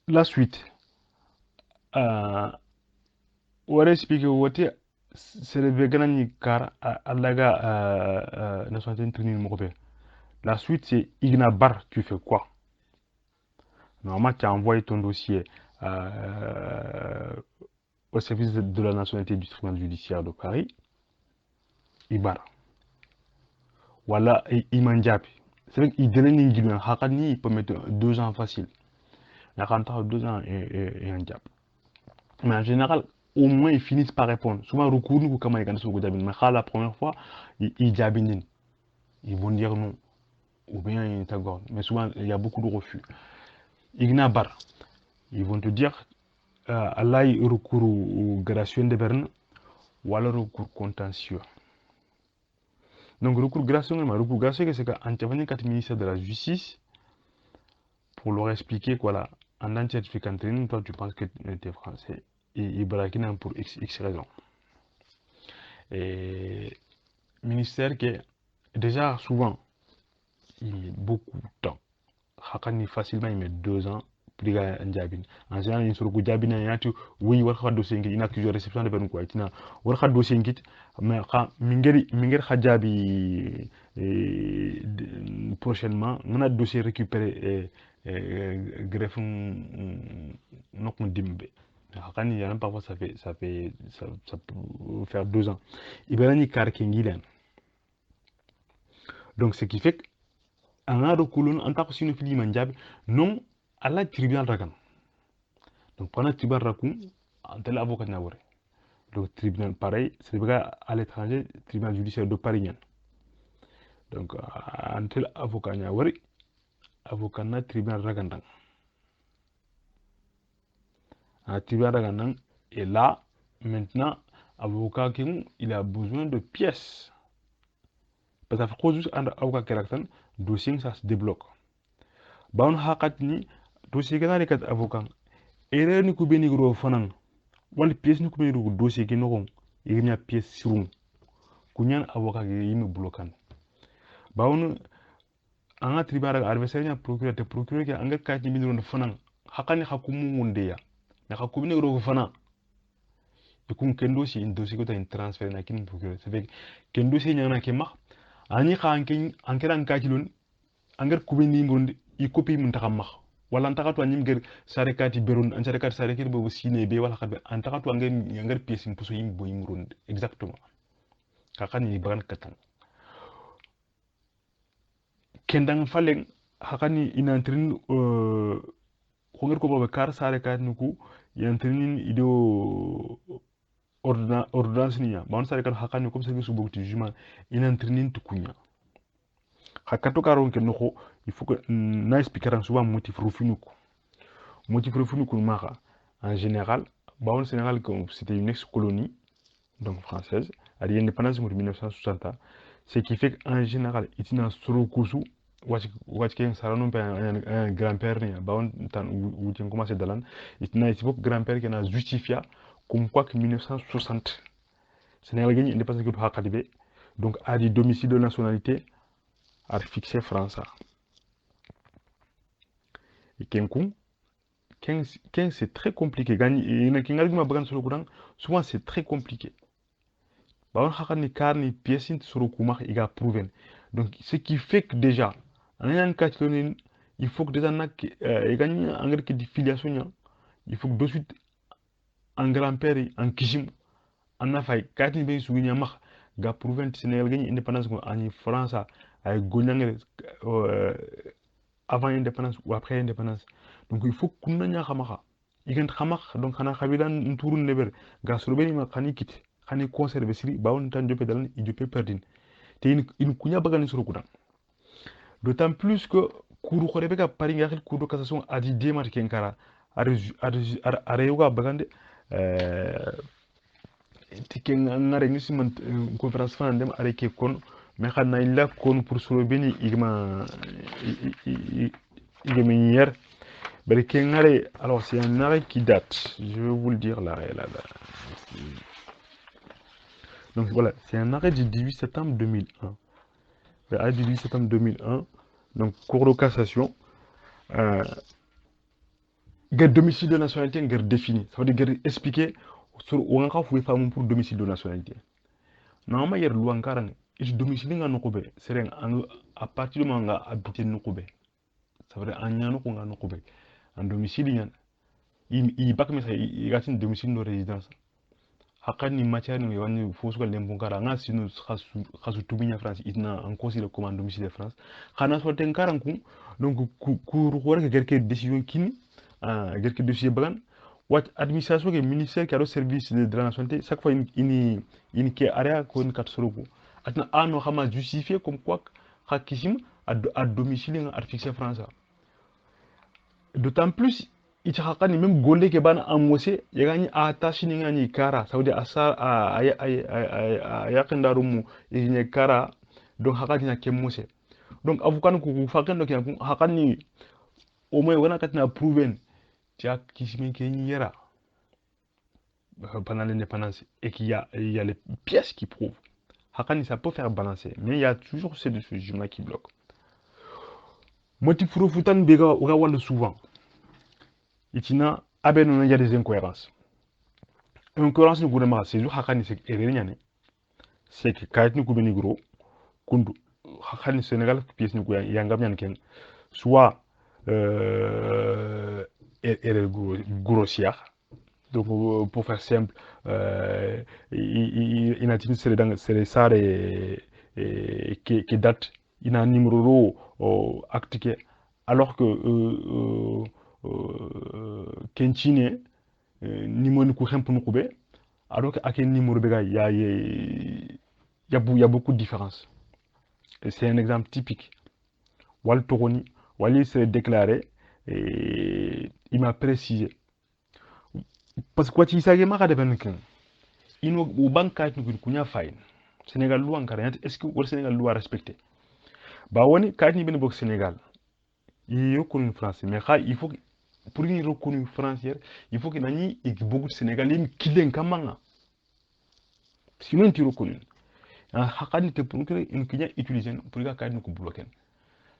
La suite. What explique what c'est le vegan car allaga nationalité training mokbe. La suite c'est Igna Bar, tu fais quoi? Normalement tu as envoyé ton dossier au service de la nationalité du tribunal judiciaire de Paris, Ibar. Voilà, Imandiapi. C'est vrai qu'il donne une guillemette. Hakani, il peut mettre 2 ans facile. Il y a 2 ans et un diable. Mais en général, au moins ils finissent par répondre. Souvent, recours nous comment ils gagnent sur le diable. Mais la première fois, ils diabinent. Ils vont dire non. Ou bien ils t'accordent. Mais souvent, il y a beaucoup de refus. Ignabar, ils vont te dire Allah il recours au gracieux de Berne ou alors recours contentieux. Donc, recours gracieux, c'est qu'intervenir 4 ministères de la Justice pour leur expliquer quoi là. En un certificat d'entraînement, toi tu penses que tu es français. Et ils braquent pour X raisons. Et ministère qui déjà souvent il met beaucoup de temps. Hakani facilement il met 2 ans pour gagner un job. En général il se retrouve job il y a tu oui war khad dossier ngi ina accusé réception de ben quoi tina war khad dossier ngi mais kha mingeri khajabi prochainement on a dossier récupéré greffe nok dimbe. Hakani il y a parfois ça peut faire 2 ans. Il va y avoir donc ce qui fait que en a recoulon en tant que sinophilie manjab non à la tribunal ragan. Donc pendant le tribunal racoun en tel avocat n'avoir. Le tribunal pareil c'est le cas à l'étranger tribunal judiciaire de Paris. Donc en tel avocat n'avoir avocat na tribunal ragan dang. Un tribunal ragan dang et là maintenant avocat qui il a besoin de pièces. Parce que cause un avocat qui dossier ça se débloque. Baon hakat ni dossier qui est avocat erreur ni kubeni gro fanan wal pièce ni kubeni gro dossier ki nokon ignya pièce surun kunyan avocat gi yimi blokan bawon anga tribunal adversaire nya procureur ki anga kati mi ron fanan hakani hakumu munde ya na hakubeni gro fanan ikun ken dossier in dossier ko ta in transfert na kin procureur c'est fait ken dossier nya na ke ma ani ka anke ran kati lon angar kubeni murundi I copie mun takam wala antaka to anyim ger sare kati beron an sare kati sare kiti bobu sine be wala khabe antaka to ngar pièce in puso yim bo yim ronde exactement kakani ni bagan katan kendang falen hakani inantrin khonger ko bobe kar sare kati nuku yantrin ido ordonnance niya ban sare kati hakani comme service bobu ti jugement inantrin tukunya hakato karon ke noko il faut que na expliquer souvent motif refinuko motif refinuko maka en général Baon Sénégal c'était une ex-colonie donc française à l'indépendance de 1960 ce qui fait qu'en général il y a un sorokusu wachken sarano un grand-père ni Baon tan où tu commencé dalan il y a un grand-père qui a justifié comme quoi que 1960 Sénégal gagne indépendance de hakadibe donc à des domicile de nationalité à fixer France et Kenkun 15 c'est très compliqué. Souvent c'est très compliqué. Il a prouvé. Donc ce qui fait que déjà, il faut que déjà il filiation, il faut que de suite un grand-père en kishim en affaire quand il veut souligner mak ga prouvé Sénégal gagne indépendance en France ay gonyangere avant l'indépendance ou après l'indépendance. Donc il faut qu'on ait un khamaka. Il y a un khamaka, donc on a kabilan un tour de lever. Gasolobeni ma kani kit, kani conserve siri, baon tan jope dalan, il jope perdin. Te in kunya bagani sur kudan. D'autant plus que kuru khorebeka paring yakil kuru de cassation a dit démarqué kenkara. Areyoga bagande. Tiken ngare ngisi man conférence fan dem areke kon mais xana illa kon pour solo beni igma igma hier alors c'est un arrêt qui date, je vais vous le dire l'arrêt là. Donc voilà, c'est un arrêt du 18 septembre 2001. L'arrêt du 18 septembre 2001, donc cour de cassation. guerre domicile de nationalité guerre définie, ça veut dire guerre expliquer sur on ka fu famu pour domicile de nationalité. Normalement yer loi nkarang it domicile nga nokobe sereng à partir du moment nga habiter nokobe, ça veut dire en nyano ko nga nokobe en domicile nyan i bak mesa i gatin domicile de résidence hakani matière ni wani fosu ko lembon kara nga sinu khasu tubinya France itna en considère comme en domicile de France khana so ten karanku donc ku ko rek gerke décision kini gerke dossier bagan wat administration ke ministère qui a le service de la nationalité chaque fois ini ke area ko ni kat sorogo atna ano khama justifier comme quoi khakisim à domicile nga article France d'autant plus ita hakani même golle ke bana amose yagani attache ni ngani kara saudi asa a yakindarumu ni kara donc hakani na kemose donc avukan ku fakan do kyan hakani au moins wana katina proven tia kisimi ke yera pendant l'indépendance et il y a les pièces qui prouvent hakani ça peut faire balancer mais il y a toujours ces deux jumelles qui bloquent motif futan bega oga wala souvent itina il y a des incohérences. Incohérence ni gouvernement c'est juste hakani c'est erreur c'est que kayit ni kubeni gros kundu hakani Sénégal pièce ni kuya yangam nyan ken soit erreur grossière donc pour faire simple il a dit c'est les sare qui date il a un numéro acte alors que Kenchine numéro ku xemp nukube alors que avec numéro bega il y a beaucoup de différences. C'est un exemple typique. Wal Toroni, Wali s'est déclaré et il m'a précisé. Parce que quoi tu sais ma kada benken. Ino u banka tu kunya fine. Sénégal loi en carrière est-ce que le Sénégal loi respecté? Bah woni kayit ni ben bok Sénégal. Il reconnu français mais il faut pour une reconnue française, il faut que nani et beaucoup de Sénégalais qui den kamanga. Sinon tu reconnais. Hakani te pour que une kinya utiliser pour que kayit ko bloquer.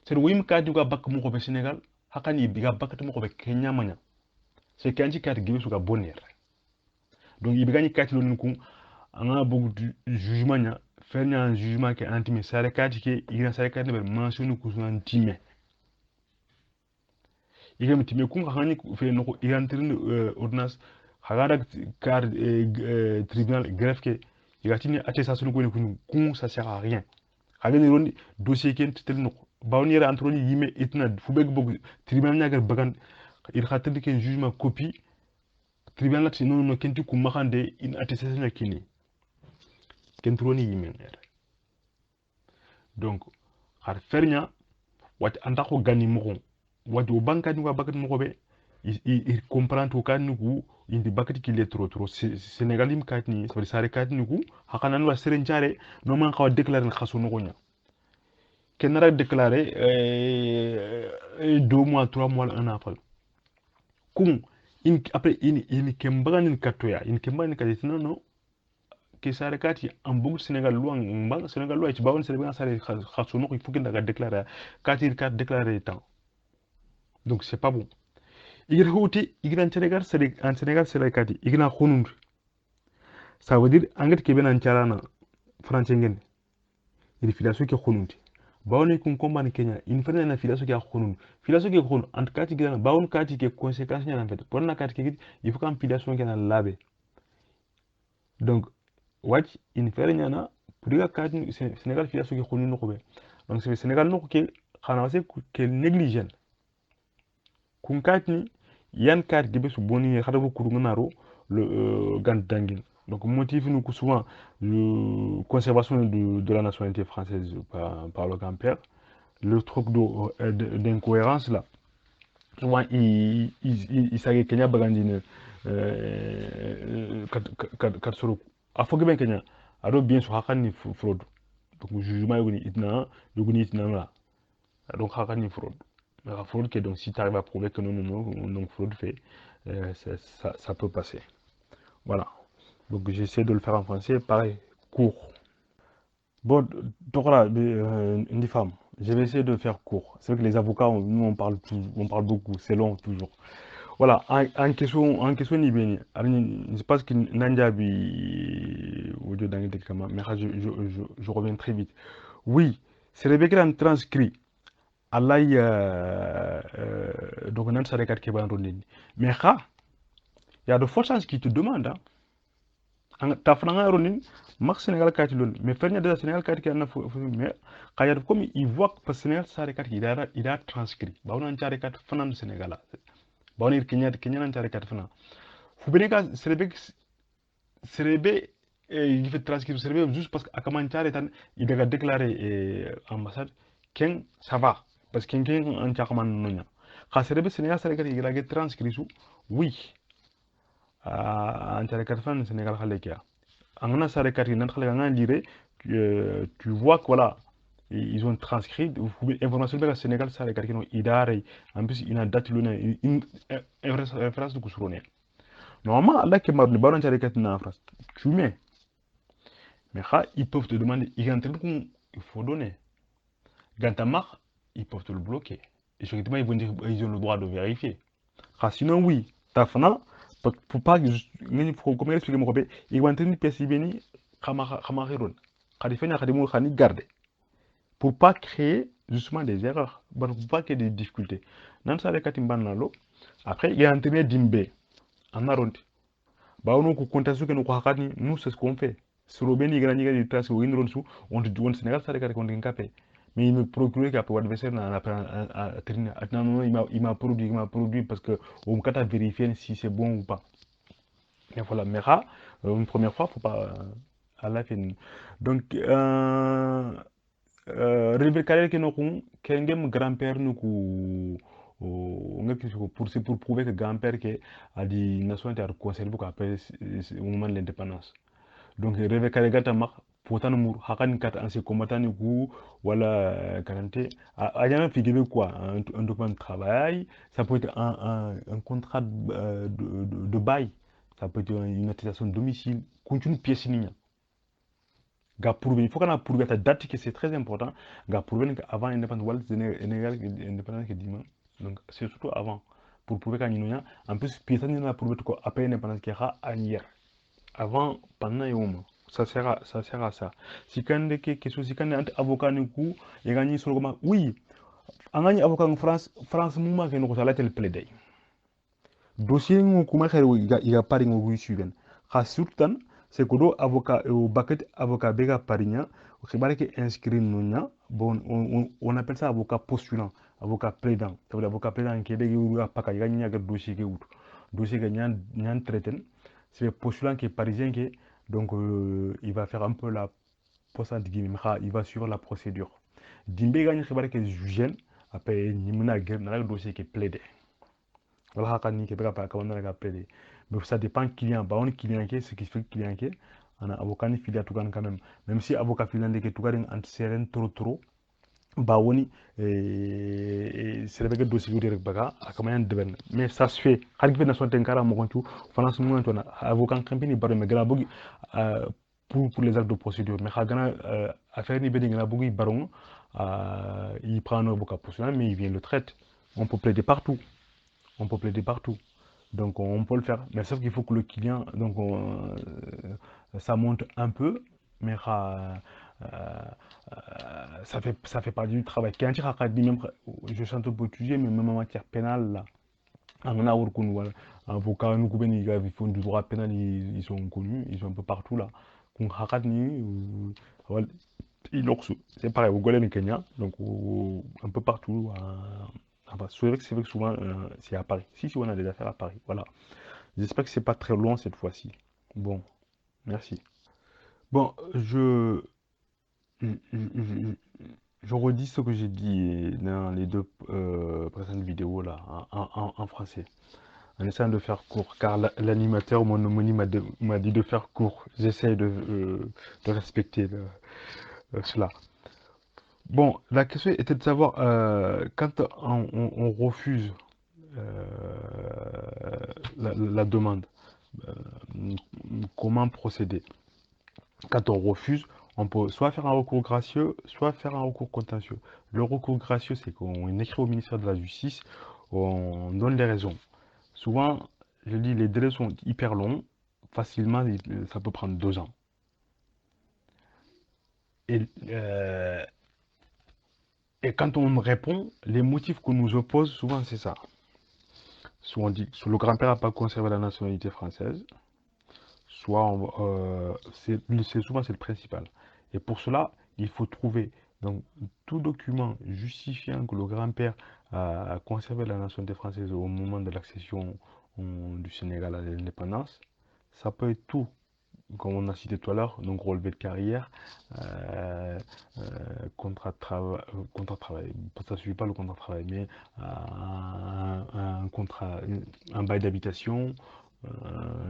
C'est le wim kayit ko bak mo ko Sénégal, hakani biga bak mo ko Kenya manya. C'est kanji kayit gibi suka bonner. Donc il bigani kayit lo nku anga beaucoup de jugement nya, faire un jugement qui est anti-mais ça kayit qui il a ça kayit ne mentionne ko anti-mais. Il y a un petit peu de fait il a ordonnance car tribunal greffe que il a tenu attestation de ça sert à rien. Il y a un dossier qui est tel baonière entre les yime etna fubek bog tribunal nagar bagan il a tenu qu'un jugement copie tribunal là non non kenti ku mahande une attestation kini kentroni yime donc har fernya wat andako gani mo wadi banka ni wa bakat mo be il comprend to kan nugu indi bakati ki le trop sénégalim kat ni so sare kat nugu hakana no seren jare no man xaw déclarer xasu no gonya ken ra déclarer 2 mois 3 mois un an fal kum après in kembagan katoya in kembagan kati non ke sare kati en beaucoup Sénégal loi mbang Sénégal loi ci bawon Sénégal sare xasu no il faut que ndaga déclarer kati kat déclarer temps. Donc c'est pas bon. Il y a un Sénégal, c'est la carte. Il y a un ça veut dire anget ke ben ancarana français ngene. Il filiation ke khonunde. Bawone kun komban Kenya, il fait na filiation ke khonunde. Filiation ke khonu ant kati gana bawon kati ke conséquences en fait. Pour na kati ke il faut qu'en filiation ke na labe. Donc watch in fait na pour la kati Sénégal filiation ke khonu no ko be. Donc c'est Sénégal no ko ke xana wase ke négligent. Kun kati yan carte de besu boni khadago kurunaro le gandangin donc motif nous souvent la conservation de la nationalité française par le grand-père le truc d'incohérence là souvent il s'agit Kenya bagandine kat suru afoge ben Kenya ado bien sur hakani fraude donc jugement yoguni itna là donc hakani fraude. La fraude que donc si tu arrives à prouver que non fraude fait, ça peut passer. Voilà. Donc j'essaie de le faire en français, pareil, court. Bon, donc là, une femme, je vais essayer de faire court. C'est vrai que les avocats, nous on parle beaucoup, c'est long toujours. Voilà, en question ni bien, je pense que Nanjabi ou mais je reviens très vite. Oui, c'est le béquet en transcrit. Allah donc nan sare kat keban ronin. Mais il y a de fortes chances qui te demandent. Hein. Ta franga ronin, max Sénégal kat lol. Mais faire déjà Sénégal kat qui en a mais quand comme il voit que Sénégal sare kat il a transcrit. Bah on a sare kat fanan Sénégal. Bah on est Kenya nan sare kat fanan. Fubineka Serebe il fait transcrire Serebe juste parce qu'Akamanchar est il a déclaré ambassade Ken ça va parce que Ken en Chakaman nonya. Quand Serebe Sénégal Sénégal il a transcrit oui en Sénégal fan Sénégal Khalekia. En Sénégal il n'a lire tu vois que voilà ils ont transcrit information de la Sénégal Sénégal qui ont idare en plus il a date une référence de Kousroné. Normalement, là, qui m'a dit, baron tchare kat na France. Tu mets. Mais là, ils peuvent te demander, il faut donner. Gantamar, ils peuvent te le bloquer. Et effectivement, ils vont dire, ils ont le droit de vérifier. Sinon, oui, ta fana, pour pas que comment expliquer mon copé, ils vont tenir pièce béni, Kamaron. Kadifenia, Kadimou, Khani, garder. Pour pas créer justement des erreurs, pour pas qu'il y ait des difficultés. Dans ça, les katimban nalo, après, il y a un tenir d'imbe, en arrondi. Bah on ko contestation que nous hakani nous c'est ce qu'on fait sur le béni grand niveau de trace ou une ronsu on te doit Sénégal ça regarde qu'on capé mais il me procure qu'il a pas adversaire na à terminer non il m'a produit parce que on peut vérifier si c'est bon ou pas mais voilà mais une première fois faut pas à la fin donc River Carrel qui nous kengem grand-père nous pour prouver que grand-père qui a dit nation était conservé après au moment de l'indépendance. Donc River Carrel gata mak pourtant nous hakan kat ancien combattant ni gu wala garantie a jamais figuré quoi un document de travail ça peut être un contrat de bail ça peut être une attestation de domicile continue pièce ni il faut qu'on a prouvé ta date que c'est très important ga prouver qu'avant l'indépendance wala Sénégal indépendance que dima donc c'est surtout avant pour prouver qu'à Ninoya en plus pièce ni na prouver que après l'indépendance qui a hier avant pendant et au moment ça sert à ça si quand des questions si quand des avocat ni coup et gagner sur comment oui en gagne avocat en France mouvement que nous allons tel plaider dossier ngu kuma xere iga pari ngu wi suivent xa surtout c'est que do avocat au bucket avocat bega parinya xibare ke inscrit nunya bon on appelle ça avocat postulant avocat plaidant ça veut dire avocat plaidant ke bega yu paka iga nya ga dossier ke wut dossier ke nyan traiten c'est postulant qui est parisien qui donc il va faire un peu la poste entre guillemets il va suivre la procédure dimbe ga xibare ke jugen après ni mena guer na dossier qui plaidé voilà quand que pas comment on a appelé mais ça dépend client bah on client qui ce qui fait client qui on a avocat ni filiale tout quand même si avocat filiale que tout gagne entre seren trop bah on c'est le dossier de baga à comment de ben mais ça se fait quand il fait tenkara mo kontu France mo on avocat campagne baro mais gana bogi pour les actes de procédure mais gana affaire ni ben gana bogi baron il prend un avocat professionnel mais il vient le traite on peut plaider partout on peut plaider partout. Donc on peut le faire. Mais sauf qu'il faut que le client, donc ça monte un peu, mais ça fait pas du travail. Quand je suis un peu pour étudier, mais même en matière pénale, là, en avocat, ils font du droit pénal, ils sont connus, ils sont un peu partout là. C'est pareil, au Golden Kenya, donc un peu partout. C'est vrai que souvent c'est à Paris. Si on a des affaires à Paris, voilà. J'espère que c'est pas très loin cette fois-ci. Bon, merci. Bon, je, je- je redis ce que j'ai dit dans les deux précédentes vidéos là, en français. En essayant de faire court, car l'animateur, mon homonyme m'a dit de faire court. J'essaie de respecter cela. Bon, la question était de savoir, quand on refuse euh, la demande, euh, comment procéder? Quand on refuse, on peut soit faire un recours gracieux, soit faire un recours contentieux. Le recours gracieux, c'est qu'on écrit au ministère de la Justice, on donne les raisons. souvent, je dis, les délais sont hyper longs. Facilement, ça peut prendre 2 ans. Et, euh, et quand on me répond, les motifs qu'on nous oppose, souvent, c'est ça. Soit on dit que le grand-père n'a pas conservé la nationalité française, soit souvent c'est le principal. Et pour cela, il faut trouver donc tout document justifiant que le grand-père a conservé la nationalité française au moment de l'accession du Sénégal à l'indépendance. Ça peut être tout, comme on a cité tout à l'heure, donc relevé de carrière, euh, contrat de travail, ça ne suffit pas le contrat de travail, mais un contrat, un bail d'habitation,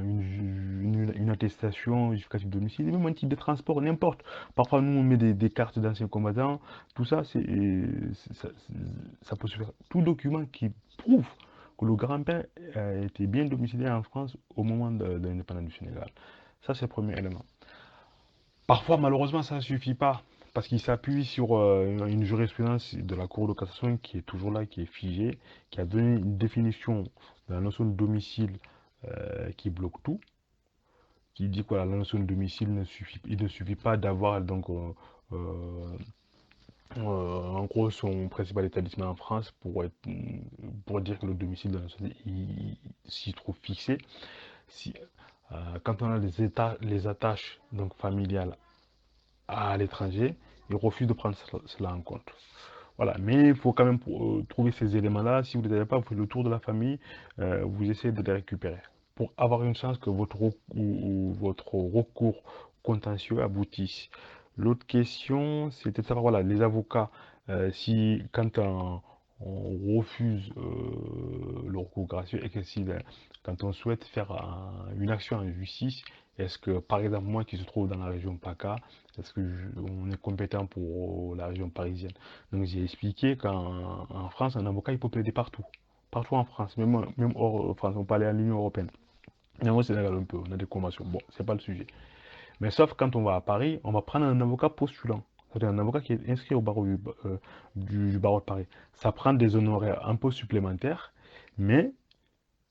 une attestation justificative de domicile, même un type de transport, n'importe. Parfois, nous, on met des cartes d'anciens combattants, tout ça, ça peut se faire. Tout document qui prouve que le grand-père était bien domicilié en France au moment de l'indépendance du Sénégal. Ça, c'est le premier élément. Parfois, malheureusement, ça ne suffit pas parce qu'il s'appuie sur une jurisprudence de la Cour de cassation qui est toujours là, qui est figée, qui a donné une définition de la notion de domicile qui bloque tout, qui dit que la notion de domicile il ne suffit pas d'avoir donc euh, en gros son principal établissement en France pour dire que le domicile de la société s'y trouve fixé. Si, quand on a les attaches donc familiales à l'étranger, ils refusent de prendre cela en compte. Voilà, mais il faut quand même trouver ces éléments-là. Si vous ne les avez pas, vous faites le tour de la famille, vous essayez de les récupérer pour avoir une chance que votre recours contentieux aboutisse. L'autre question, c'était de savoir, voilà, les avocats, si quand on refuse le recours gracieux et que si, quand on souhaite faire une action en justice, est-ce que, par exemple, moi qui se trouve dans la région PACA, est-ce que on est compétent pour la région parisienne? Donc j'ai expliqué qu'en France, un avocat, il peut plaider partout. Partout en France, même hors France, on peut aller à l'Union européenne. Même au Sénégal, un peu, on a des conventions. Bon, c'est pas le sujet. Mais sauf quand on va à Paris, on va prendre un avocat postulant. C'est-à-dire un avocat qui est inscrit au barreau du barreau de Paris. Ça prend des honoraires un peu supplémentaires, mais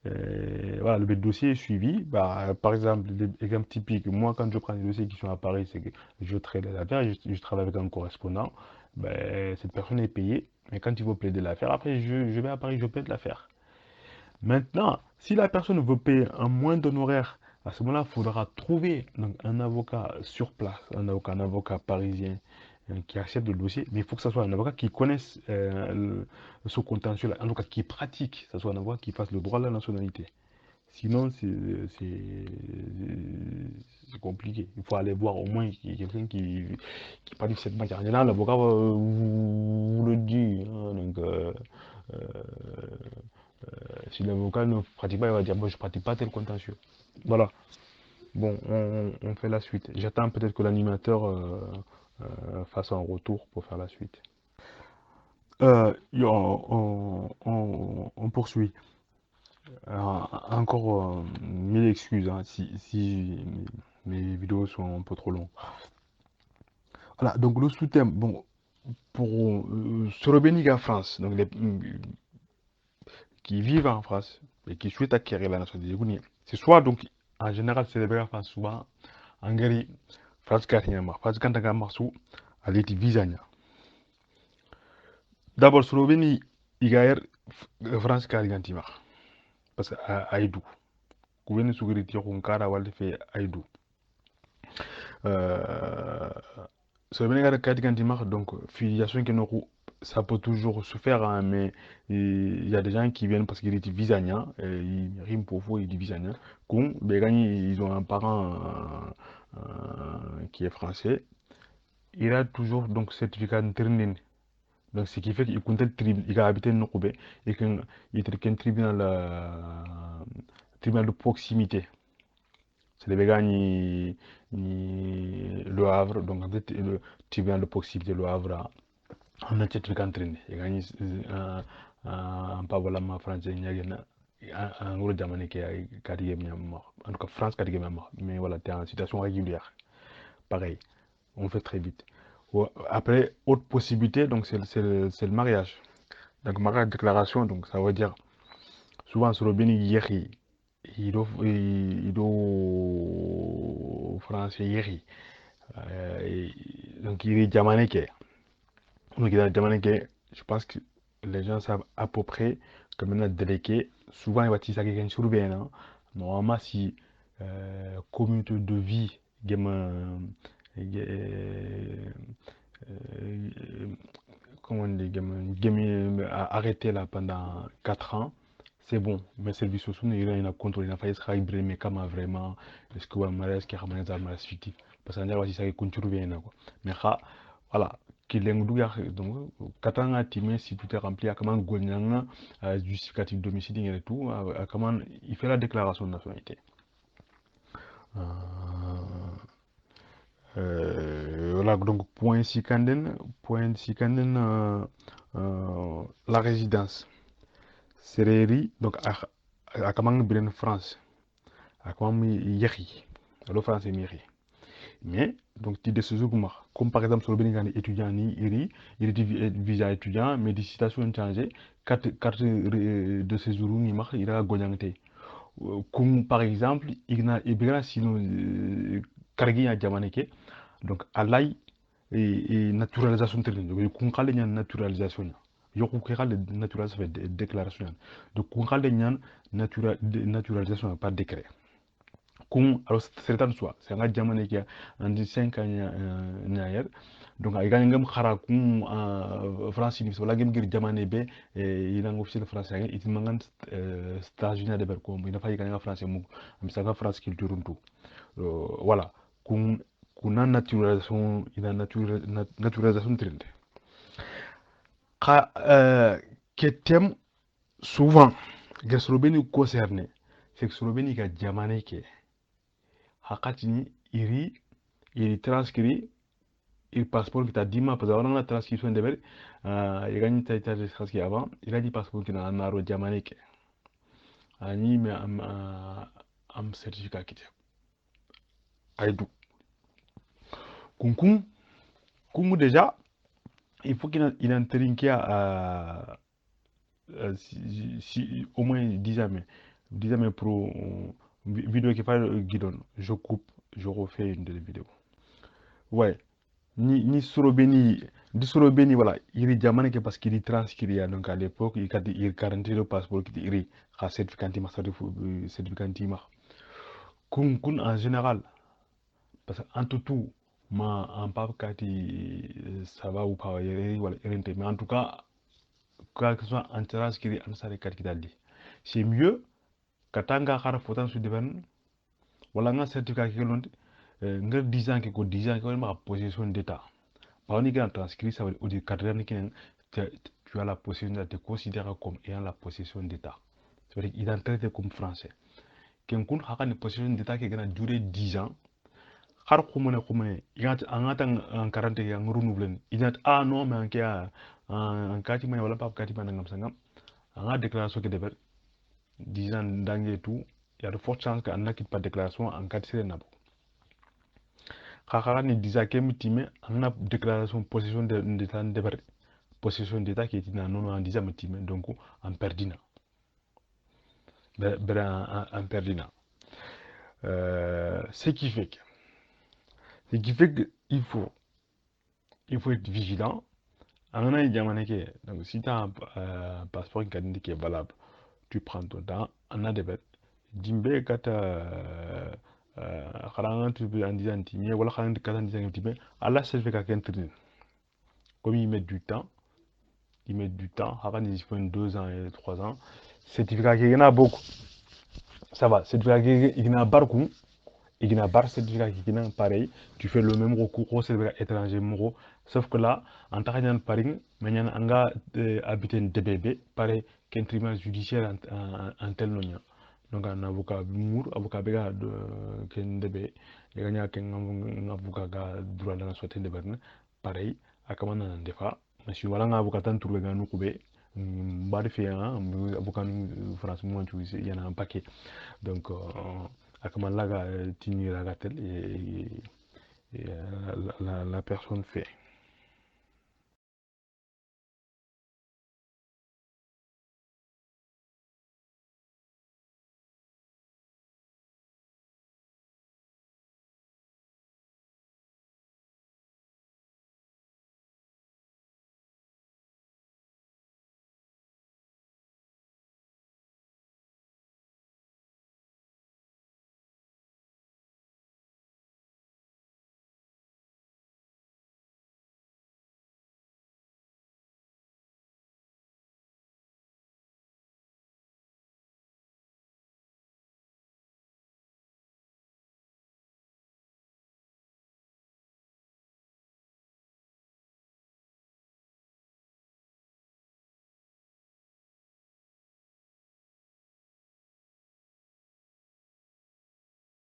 voilà, le dossier est suivi. Bah, par exemple, l'exemple typique, moi quand je prends des dossiers qui sont à Paris, c'est que je traite l'affaire, je travaille avec un correspondant, ben, cette personne est payée, mais quand il veut plaider l'affaire, après je vais à Paris, je plaide l'affaire. Maintenant, si la personne veut payer un moins d'honoraires, à ce moment-là, il faudra trouver donc, un avocat sur place, un avocat parisien qui accepte le dossier, mais il faut que ce soit un avocat qui connaisse ce contentieux-là, un avocat qui pratique, que ce soit un avocat qui fasse le droit de la nationalité. Sinon, c'est compliqué. Il faut aller voir au moins quelqu'un qui pratique cette matière. Et là, l'avocat vous le dit, hein, donc, euh, si l'avocat ne pratique pas, il va dire, moi, je ne pratique pas tel contentieux. Voilà. Bon, on fait la suite. J'attends peut-être que l'animateur fasse un retour pour faire la suite. On poursuit. Encore mille excuses hein, si mes vidéos sont un peu trop longues. Voilà, donc le sous-thème, bon, pour Sorobénig en France, donc qui vivent en France et qui souhaitent acquérir la nationalité guinéenne, c'est soit donc en général célébré en France, souvent en Hongrie, France Katinama, France Kantagama sous Aleti Visania. D'abord, Slovénie, Igaër, France Karigantima, parce que Aïdou. Gouverne Souguriti Ronkara Waldefe Aïdou. Sur le Sénégal, Katigantima, donc filiation qui ça peut toujours se faire, hein, mais il y a des gens qui viennent parce qu'ils étaient visania, ils riment pour vous, ils disent visania. Comme, ils ont un parent qui est français, il a toujours donc certificat de training. Donc, ce qui fait qu'il compte le tribunal, il a habité Nokobé et qu'il est un tribunal de proximité. C'est les Béga ni Le Havre, donc en fait, le tribunal de proximité Le Havre on a certificat entraîné. Il a gagné un pavolama français, il y a un gros diamant qui a en tout cas France qui a mais voilà, tu es en situation régulière. Pareil, on fait très vite. Après, autre possibilité, donc c'est le mariage. Donc mariage déclaration, donc ça veut dire souvent soro beni yehi ido français yehi donc il est jamaïcain. Donc il est jamaïcain. Je pense que les gens savent à peu près que maintenant délégué, souvent il va dire ça quelqu'un sur bien. Normalement si communauté de vie comment on dit, a arrêté là pendant 4 ans, c'est bon. Mais services sociaux, il a contrôlé, il a failli se faire mais comment vraiment, est-ce que vous avez qui a ramené ça à fictif? Parce que on a ça qui continue bien quoi. Mais voilà, qu'il est donc 4 ans à timer si tout est rempli, à comment gouvernement justificatif domicile et tout, à comment il fait la déclaration de nationalité. Voilà, donc point si la résidence. Sereri, donc à comment bien France, à comment yéri, le français miri. Mais donc tu de ce jour comme par exemple sur le bénéfice étudiant ni il dit visa étudiant, mais des citations changées, carte de séjour ni marque il a gagné. Comme par exemple il y a sinon cargué à Jamaneke, donc à l'ail et naturalisation terrain, donc il y a naturalisation. Yoko kekal naturalisation fait déclaration. Donc kun kale nyan naturalisation par décret. Kun alors c'est tant soit c'est un jamane qui a en 5 ans nayer donc ay gagne ngam khara kun France ni so la gem gir jamane be il a officiel français it mangan stage na de ber ko ina fay gagne français mu am sa France culture tout voilà kun kuna naturalisation ina naturalisation trinde que thème souvent que Slovénie concerné c'est que Slovénie a jamane ke hakatini iri transcrit il passeport qui t'a dit parce que on a transcription de ver il gagne ta transcrit avant il a dit passeport qui n'a naro jamane ke ani mais am certificat qui aïdou kunkum kungu déjà il faut qu'il ait un trinqué à si au moins 10 ans, mais 10 ans mais pour vidéo qui parle guidon, je coupe, je refais une de vidéos. Ouais, ni Sorobeni, di Sorobeni, voilà, il est diamant parce qu'il est transcrit, donc à l'époque, il garantit le passeport qui est à certificat certificat kun en général, parce qu'en tout, ma en pas ça va ou pas, voilà, mais en tout cas, quoi que ce soit en transcrit, en saré c'est mieux katanga khara fotan su devan wala nga certificat ki londe nga 10 ans ko 10 ans ko ma possession d'état pas on est transcrit ça veut dire cadre ni tu as la possession de te considérer comme ayant la possession d'état ça veut dire il est traité comme français ken kun khaka ni possession d'état qui gana durer 10 ans khar khumone il a en 40 ans renouveler il a ah non mais en kati may wala pas kati ngam sangam en déclaration que dever 10 ans d'anglais tout, il y a de fortes chances qu'on n'a pas de déclaration en cas de sirène. Quand on dit que on a déclaration possession d'état possession d'état qui est non en disant donc en perdina. En perdina. Ce qui fait qu'il faut être vigilant. On a donc si tu as un passeport qui est valable, tu prends ton temps, on a des bêtes. Dimbe kata kharanga tu en disant timé wala kharanga kata en disant timé Allah certificat qu'entrer comme ils mettent du temps avant ils font 2 ans et 3 ans certificat qui y en a beaucoup ça va certificat qui y en a beaucoup il y en a bar certificat qui y en a pareil tu fais le même recours au certificat étranger moro sauf que là en tant que paring mais en anga habiter DBB pareil qu'un tribunal judiciaire en tel nom donc un avocat mur avocat bega de ken debe ya nya ken avocat ga droit de la société de berne pareil akamana nan defa mais wala nga avocat tan turbe ga nu kube mbadi fi avocat France mo tu yana un paquet donc akamana la ga tini la gatel et la personne fait